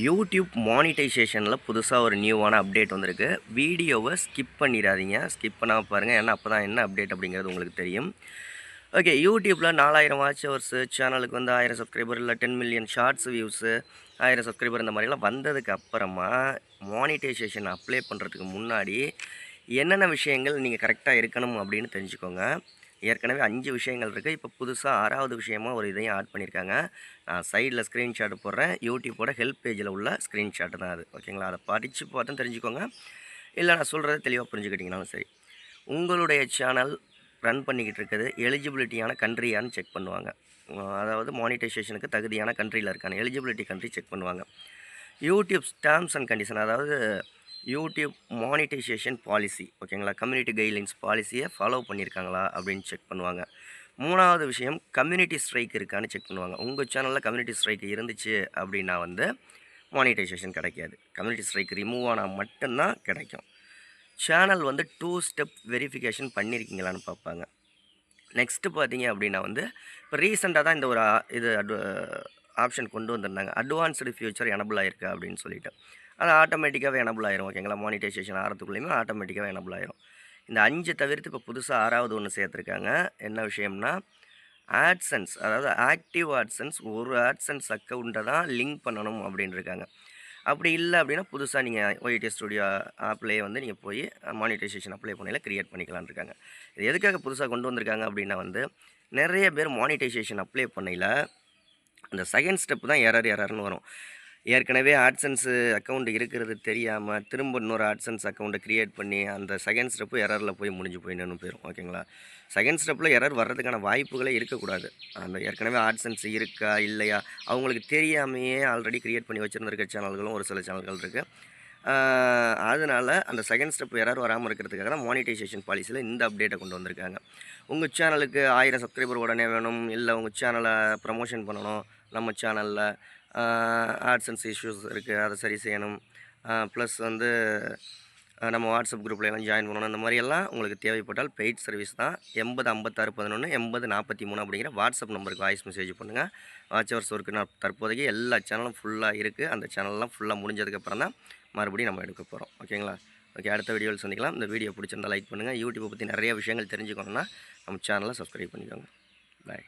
YouTube மானிட்டைசேஷனில் புதுசாக ஒரு நியூவான update வந்திருக்கு. வீடியோவை ஸ்கிப் பண்ணிடாதீங்க. ஸ்கிப் பண்ணாமல் பாருங்கள். ஏன்னா அப்போ தான் என்ன அப்டேட் அப்படிங்கிறது உங்களுக்கு தெரியும். ஓகே, யூடியூப்பில் 4000 வாட்ச் ஹவர்ஸு, சேனலுக்கு வந்து 1000 சப்ஸ்கிரைபர் இல்லை 10 மில்லியன் ஷார்ட்ஸ் வியூஸு, 1000 சப்ஸ்கிரைபர் இந்த மாதிரிலாம் வந்ததுக்கு அப்புறமா மானிட்டைசேஷன் அப்ளை பண்ணுறதுக்கு முன்னாடி என்னென்ன விஷயங்கள் நீங்கள் கரெக்டாக இருக்கணும் அப்படின்னு தெரிஞ்சுக்கோங்க. ஏற்கனவே 5 விஷயங்கள் இருக்குது. இப்போ புதுசா 6வது விஷயமா ஒரு இதையும் ஆட் பண்ணியிருக்காங்க. நான் சைடில் ஸ்க்ரீன்ஷாட் போடுறேன். யூடியூப்போட ஹெல்ப் பேஜில் உள்ள ஸ்க்ரீன்ஷாட் தான் அது. ஓகேங்களா? அதை படித்து பார்த்தும் தெரிஞ்சுக்கோங்க. இல்லை நான் சொல்கிறத தெளிவாக புரிஞ்சுக்கிட்டிங்கனாலும் சரி. உங்களுடைய சேனல் ரன் பண்ணிக்கிட்டு இருக்கிறது எலிஜிபிலிட்டியான கண்ட்ரியான்னு செக் பண்ணுவாங்க. அதாவது மானிட்டைசேஷனுக்கு தகுதியான கண்ட்ரியில் இருக்கான்னு எலிஜிபிலிட்டி கண்ட்ரி செக் பண்ணுவாங்க. யூடியூப் டேர்ம்ஸ் அண்ட் கண்டிஷன், அதாவது யூடியூப் மானிட்டைசேஷன் பாலிசி, ஓகேங்களா, கம்யூனிட்டி கைட்லைன்ஸ் பாலிசியை ஃபாலோ பண்ணியிருக்காங்களா அப்படின்னு செக் பண்ணுவாங்க. 3வது விஷயம் கம்யூனிட்டி ஸ்ட்ரைக் இருக்கான்னு செக் பண்ணுவாங்க. உங்கள் சேனலில் கம்யூனிட்டி ஸ்ட்ரைக் இருந்துச்சு அப்படின்னா வந்து மானிட்டைசேஷன் கிடைக்காது. கம்யூனிட்டி ஸ்ட்ரைக் ரிமூவ் ஆனால் மட்டும்தான் கிடைக்கும். சேனல் வந்து 2 ஸ்டெப் வெரிஃபிகேஷன் பண்ணியிருக்கீங்களான்னு பார்ப்பாங்க. நெக்ஸ்ட்டு பார்த்தீங்க அப்படின்னா வந்து இப்போ ரீசெண்டாக தான் இந்த ஒரு இது ஆப்ஷன் கொண்டு வந்திருந்தாங்க. அட்வான்ஸ்டு ஃபியூச்சர் எனபிள் ஆயிருக்கு அப்படின்னு சொல்லிட்டு. அது ஆட்டோமேட்டிக்காகவே எனபிள் ஆயிரும். ஓகேங்களா? மானிட்டைசேஷன் ஆகிறதுக்குள்ளேயுமே ஆட்டோமேட்டிக்காகவே எனபிள் ஆயிரும். இந்த 5 தவிர்த்து இப்போ புதுசாக 6வது ஒன்று சேர்த்துருக்காங்க. என்ன விஷயம்னா ஆட்சன்ஸ், அதாவது ஆக்டிவ் ஆட்சன்ஸ் ஒரு ஆட்சன்ஸ் அக்கௌண்ட்டை தான் லிங்க் பண்ணணும் அப்படின்னு இருக்காங்க. அப்படி இல்லை அப்படின்னா புதுசாக நீங்கள் ஒய்டி ஸ்டுடியோ ஆப்லேயே வந்து நீங்கள் போய் மானிட்டைசேஷன் அப்ளை பண்ணையில் க்ரியேட் பண்ணிக்கலான்னு இருக்காங்க. இது எதுக்காக புதுசாக கொண்டு வந்திருக்காங்க அப்படின்னா வந்து நிறைய பேர் மானிட்டைசேஷன் அப்ளை பண்ணையில் அந்த செகண்ட் ஸ்டெப் தான் எரர்னு வரும். ஏற்கனவே ஆட்சன்ஸு அக்கௌண்ட் இருக்கிறது தெரியாமல் திரும்ப இன்னொரு ஆட்சன்ஸ் அக்கௌண்ட்டை க்ரியேட் பண்ணி அந்த செகண்ட் ஸ்டெப்பு எரரில் போய் முடிஞ்சு போய் நின்று போயிடும். ஓகேங்களா? செகண்ட் ஸ்டெப்பில் எரர் வர்றதுக்கான வாய்ப்புகளே இருக்கக்கூடாது. அந்த ஏற்கனவே ஆட்சன்ஸ் இருக்கா இல்லையா அவங்களுக்கு தெரியாமையே ஆல்ரெடி க்ரியேட் பண்ணி வச்சுருந்துருக்க சேனல்களும் ஒரு சில சேனல்கள் இருக்குது. அதனால் அந்த செகண்ட் ஸ்டெப் எரர் வராமல் இருக்கிறதுக்காக தான் மானிட்டைசேஷன் பாலிசியில் இந்த அப்டேட்டை கொண்டு வந்திருக்காங்க. உங்கள் சேனலுக்கு 1000 சப்ஸ்கிரைபர் உடனே வேணும், இல்லை உங்கள் சேனலை ப்ரமோஷன் பண்ணணும், நம்ம சேனலில் ஆட்சன்ஸ் இஷ்யூஸ் இருக்குது, அதை சரி செய்யணும், ப்ளஸ் வந்து நம்ம வாட்ஸ்அப் குரூப்லாம் ஜாயின் பண்ணணும், இந்த மாதிரியெல்லாம் உங்களுக்கு தேவைப்பட்டால் பெய்ட் சர்வீஸ் தான் 805611 8043 அப்படிங்கிற வாட்ஸ்அப் நம்பருக்கு வாய்ஸ் மெசேஜ் பண்ணுங்கள். வாட்ச் ஹவர்ஸ் ஒர்க்கு நான் தற்போதைக்கு எல்லா சேனலும் ஃபுல்லாக இருக்குது. அந்த சேனல்லாம் ஃபுல்லாக முடிஞ்சதுக்கப்புறம் தான் மறுபடியும் நம்ம எடுக்க போகிறோம். ஓகேங்களா? ஓகே, அடுத்த வீடியோவில் சந்திக்கலாம். இந்த வீடியோ பிடிச்சிருந்தால் லைக் பண்ணுங்கள். யூடியூப்பை பற்றி நிறைய விஷயங்கள் தெரிஞ்சுக்கணுன்னா நம்ம சேனலை சப்ஸ்கிரைப் பண்ணிக்கோங்க. பாய்.